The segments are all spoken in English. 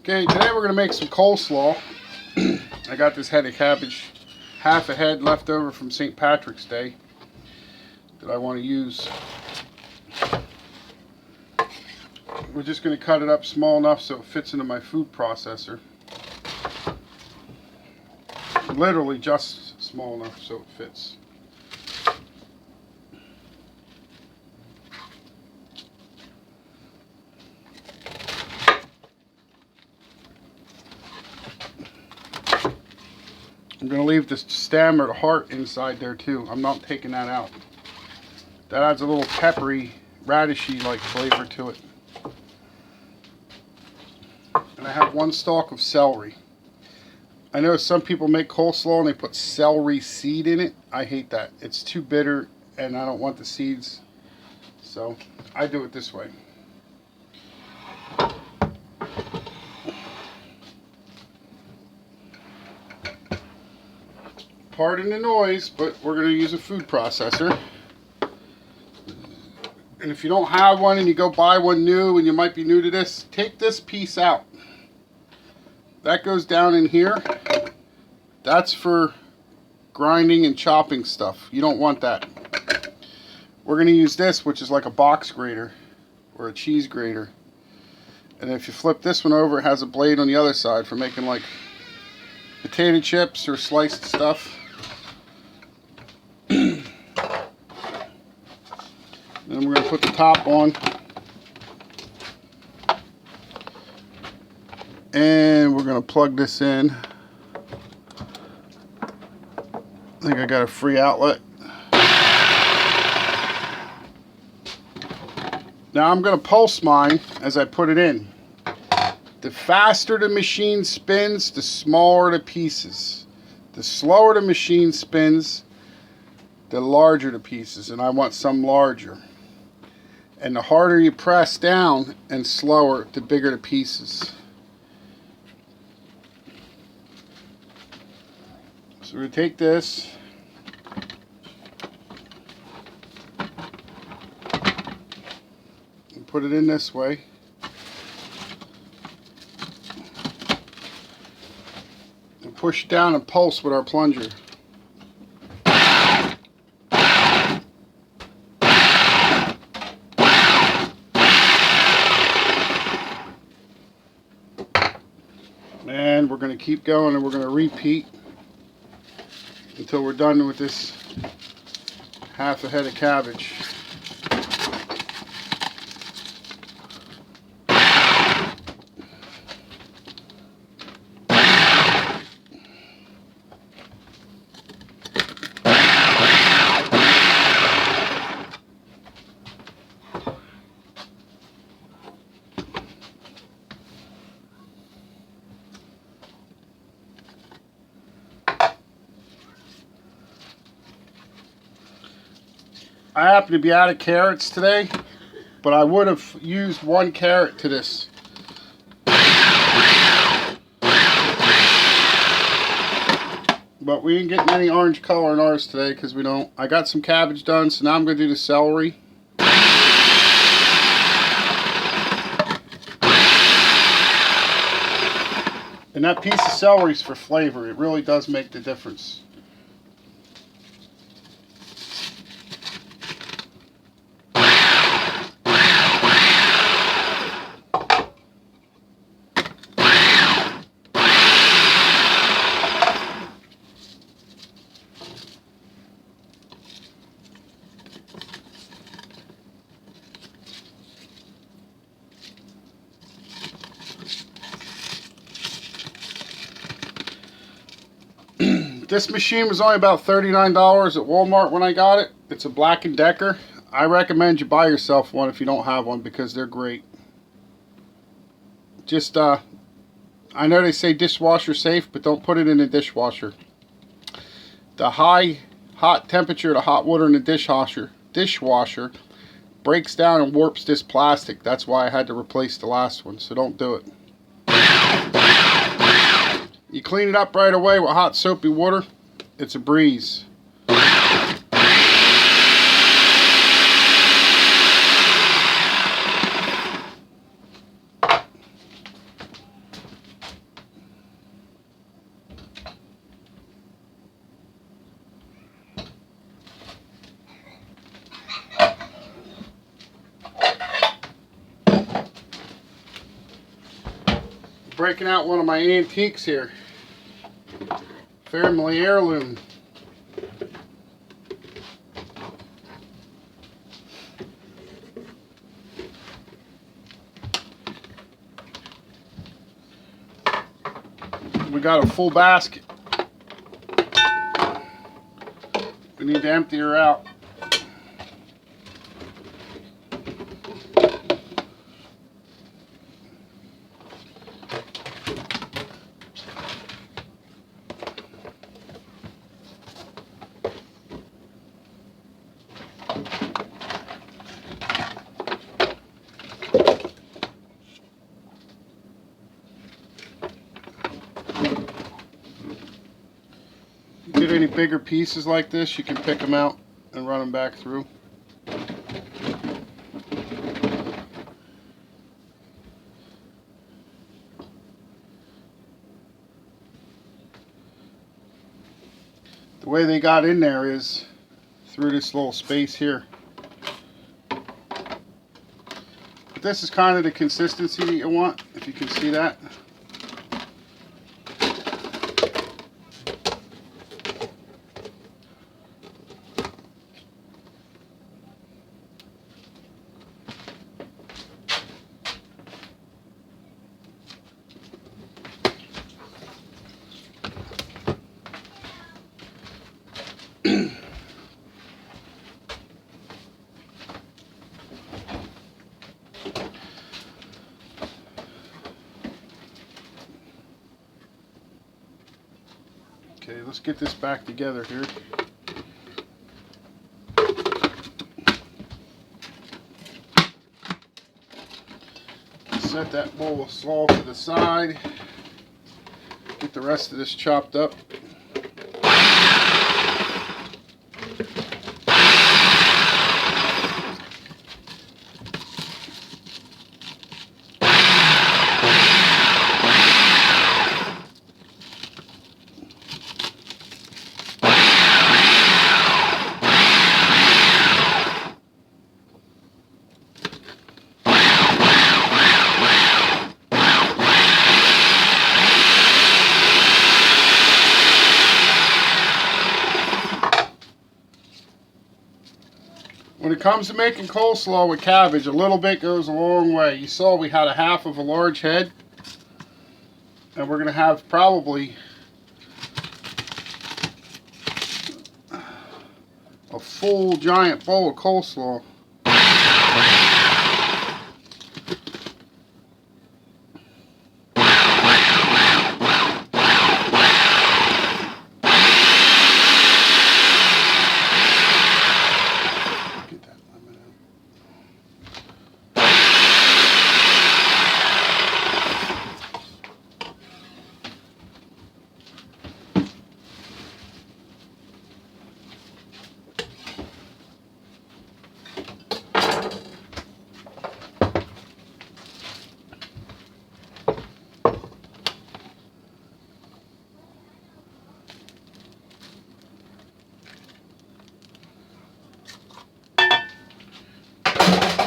Okay, today we're going to make some coleslaw. I got this head of cabbage, half a head left over from St. Patrick's Day that I want to use. We're just going to cut it up small enough so it fits into my food processor. Literally just small enough so it fits. I'm going to leave the stem or the heart inside there too. I'm not taking that out. That adds a little peppery, radishy like flavor to it. And I have one stalk of celery. I know some people make coleslaw and they put celery seed in it. I hate that. It's too bitter and I don't want the seeds. So I do it this way. Pardon the noise, but we're going to use a food processor. And if you don't have one and you go buy one new and you might be new to this, take this piece out. That goes down in here. That's for grinding and chopping stuff. You don't want that. We're going to use this, which is like a box grater or a cheese grater. And if you flip this one over, it has a blade on the other side for making like potato chips or sliced stuff. Then we're going to put the top on. And we're going to plug this in. I think I got a free outlet. Now I'm going to pulse mine as I put it in. The faster the machine spins, the smaller the pieces. The slower the machine spins, the larger the pieces. And I want some larger. And the harder you press down and slower, the bigger the pieces. So we're going to take this. And put it in this way. And push down and pulse with our plunger. And we're going to keep going and we're going to repeat until we're done with this half a head of cabbage. I happen to be out of carrots today, but I would have used one carrot to this. But we ain't getting any orange color in ours today because we don't. I got some cabbage done, so now I'm going to do the celery. And that piece of celery is for flavor. It really does make the difference. This machine was only about $39 at Walmart when I got it. It's a Black & Decker. I recommend you buy yourself one if you don't have one because they're great. Just, I know they say dishwasher safe, but don't put it in a dishwasher. The hot temperature, the hot water in the dishwasher breaks down and warps this plastic. That's why I had to replace the last one, so don't do it. You clean it up right away with hot soapy water. It's a breeze. Breaking out one of my antiques here. Family heirloom. We got a full basket. We need to empty her out. Get any bigger pieces like this, you can pick them out and run them back through. The way they got in there is through this little space here. But this is kind of the consistency that you want, if you can see that. Okay, let's get this back together here. Set that bowl of slaw to the side. Get the rest of this chopped up. When it comes to making coleslaw with cabbage, a little bit goes a long way. You saw we had a half of a large head, and we're going to have probably a full giant bowl of coleslaw.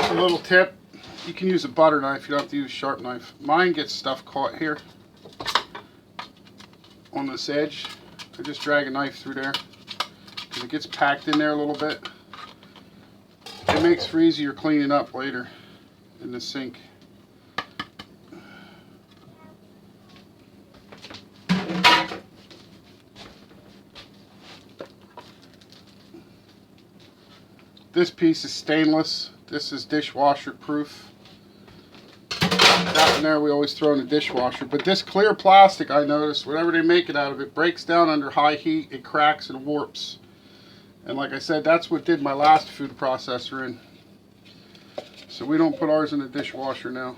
A little tip, you can use a butter knife, you don't have to use a sharp knife. Mine gets stuff caught here on this edge. I just drag a knife through there because it gets packed in there a little bit. It makes for easier cleaning up later in the sink. This piece is stainless. This is dishwasher proof. That one there we always throw in the dishwasher. But this clear plastic, I noticed, whatever they make it out of, it breaks down under high heat, it cracks and warps. And like I said, that's what did my last food processor in. So we don't put ours in the dishwasher now.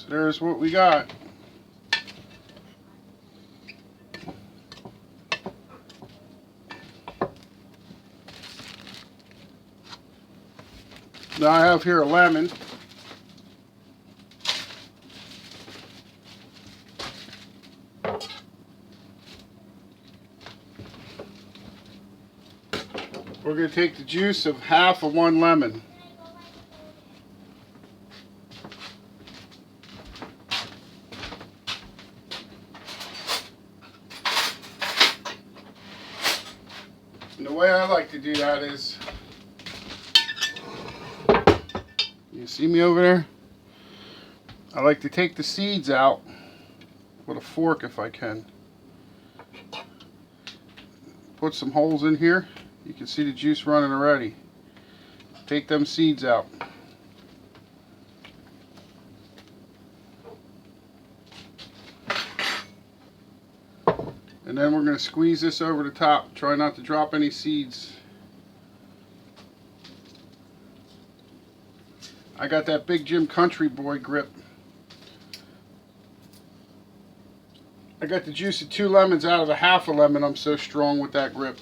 There's what we got. Now I have here a lemon. We're going to take the juice of half of one lemon. And the way I like to do that is, you see me over there? I like to take the seeds out with a fork if I can. Put some holes in here. You can see the juice running already. Take them seeds out. And then we're going to squeeze this over the top. Try not to drop any seeds. I got that Bigjim Country Boy grip. I got the juice of 2 lemons out of a half a lemon. I'm so strong with that grip.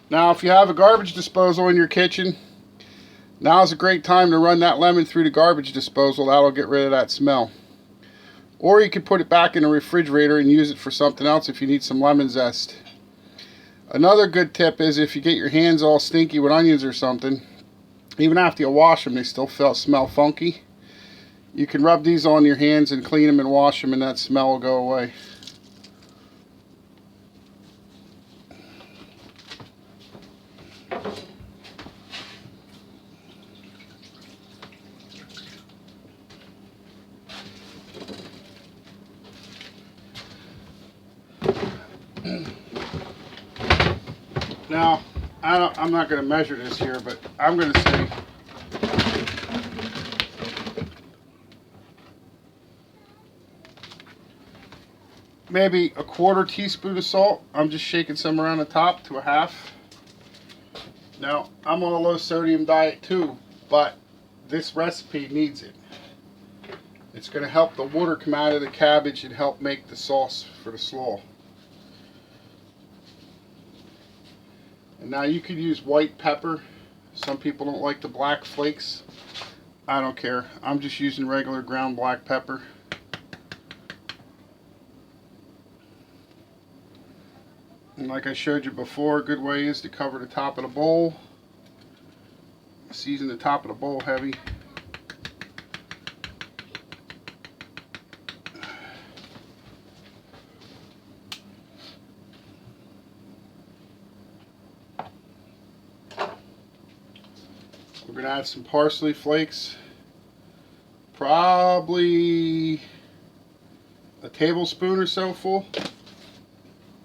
Now, if you have a garbage disposal in your kitchen, now's a great time to run that lemon through the garbage disposal. That'll get rid of that smell. Or you could put it back in the refrigerator and use it for something else if you need some lemon zest. Another good tip is if you get your hands all stinky with onions or something, even after you wash them, they still smell funky. You can rub these on your hands and clean them and wash them, and that smell will go away. Now, I'm not going to measure this here, but I'm going to say maybe a 1/4 teaspoon of salt. I'm just shaking some around the top to a half. Now, I'm on a low sodium diet too, but this recipe needs it. It's going to help the water come out of the cabbage and help make the sauce for the slaw. And now you could use white pepper. Some people don't like the black flakes. I don't care. I'm just using regular ground black pepper. And like I showed you before, a good way is to cover the top of the bowl. Season the top of the bowl heavy. We're going to add some parsley flakes. Probably a tablespoon or so full.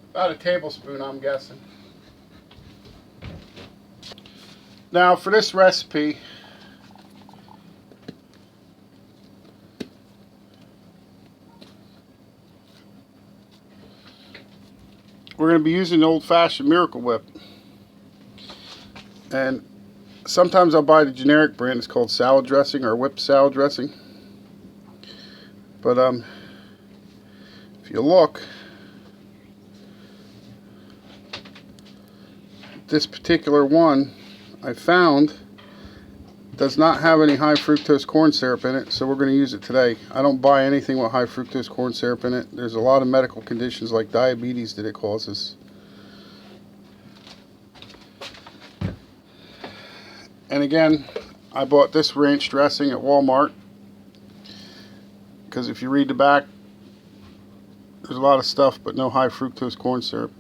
About a tablespoon, I'm guessing. Now for this recipe, we're going to be using the old-fashioned Miracle Whip. And sometimes I'll buy the generic brand. It's called salad dressing or whipped salad dressing. But if you look, this particular one I found does not have any high fructose corn syrup in it, so we're going to use it today. I don't buy anything with high fructose corn syrup in it. There's a lot of medical conditions like diabetes that it causes. And again, I bought this ranch dressing at Walmart because if you read the back, there's a lot of stuff but no high fructose corn syrup.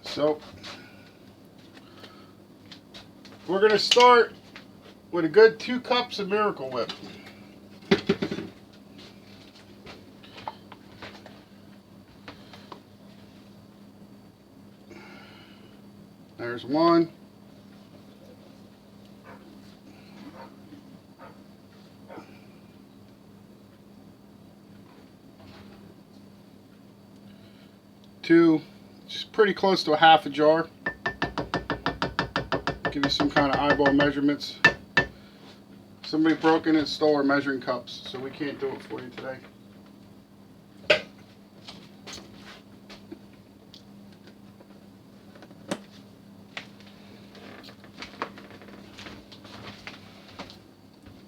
So we're going to start with a good 2 cups of Miracle Whip. There's one. 2, just pretty close to a half a jar. Give you some kind of eyeball measurements. Somebody broke in and stole our measuring cups, so we can't do it for you today.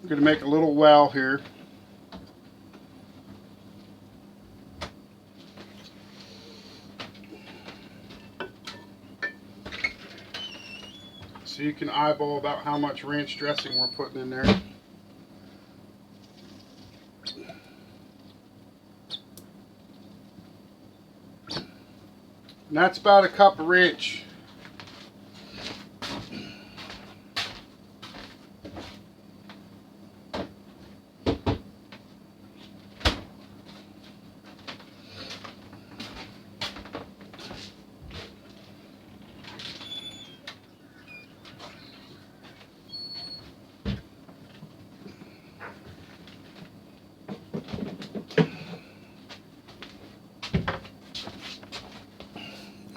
I'm going to make a little well here. So you can eyeball about how much ranch dressing we're putting in there. And that's about a cup of ranch.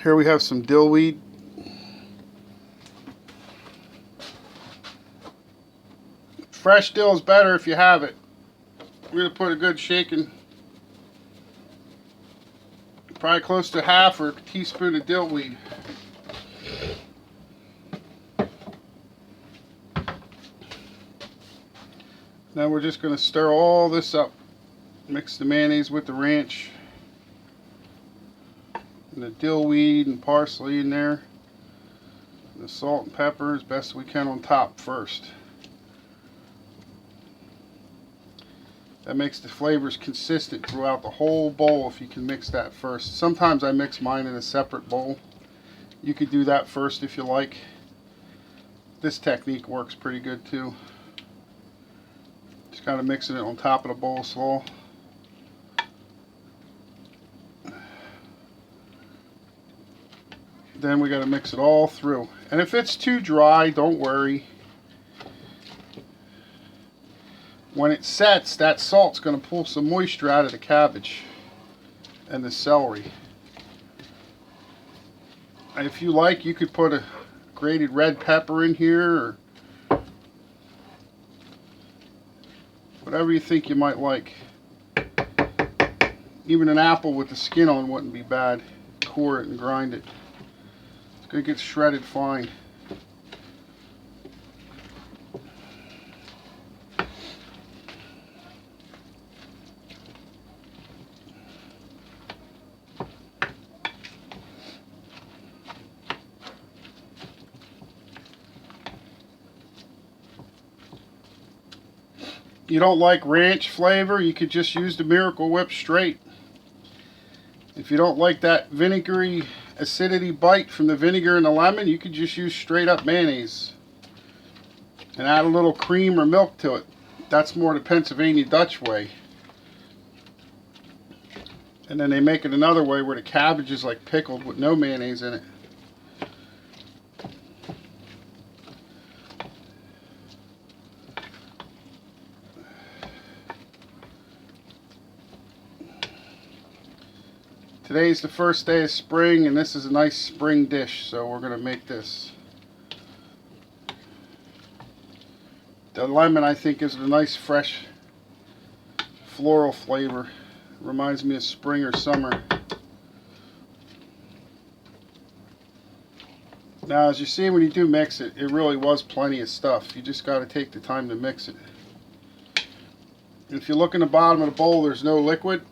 Here we have some dill weed. Fresh dill is better if you have it. We're going to put a good shaking, probably close to half or a teaspoon of dill weed. Now we're just going to stir all this up. Mix the mayonnaise with the ranch. And the dill weed and parsley in there. And the salt and pepper as best we can on top first. That makes the flavors consistent throughout the whole bowl if you can mix that first. Sometimes I mix mine in a separate bowl. You could do that first if you like. This technique works pretty good too. Just kind of mixing it on top of the Coleslaw. Then we got to mix it all through. And if it's too dry, don't worry. When it sets, that salt's going to pull some moisture out of the cabbage and the celery. And if you like, you could put a grated red pepper in here or whatever you think you might like. Even an apple with the skin on wouldn't be bad. Core it and grind it. It's going to get shredded fine. You don't like ranch flavor, you could just use the Miracle Whip straight. If you don't like that vinegary acidity bite from the vinegar and the lemon, you could just use straight up mayonnaise and add a little cream or milk to it. That's more the Pennsylvania Dutch way. And then they make it another way where the cabbage is like pickled with no mayonnaise in it. Today's the first day of spring, and this is a nice spring dish, so we're going to make this. The lemon, I think, is a nice fresh floral flavor. Reminds me of spring or summer. Now, as you see when you do mix it, it really was plenty of stuff. You just got to take the time to mix it. And if you look in the bottom of the bowl, there's no liquid.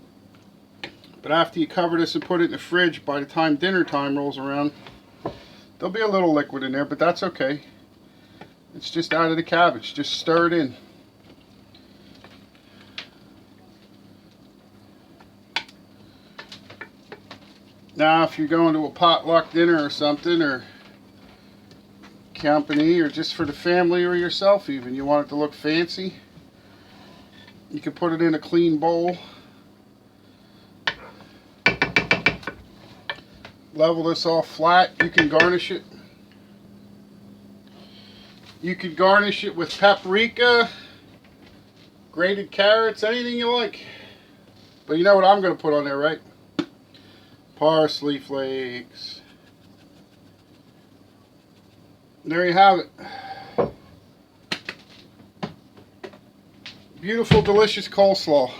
But after you cover this and put it in the fridge, by the time dinner time rolls around, there'll be a little liquid in there, but that's okay. It's just out of the cabbage. Just stir it in. Now, if you're going to a potluck dinner or something, or company, or just for the family or yourself even, you want it to look fancy, you can put it in a clean bowl. Level this off flat. You can garnish it. You could garnish it with paprika, grated carrots, anything you like. But you know what I'm going to put on there, right? parsley flakes. There you have it. Beautiful, delicious coleslaw.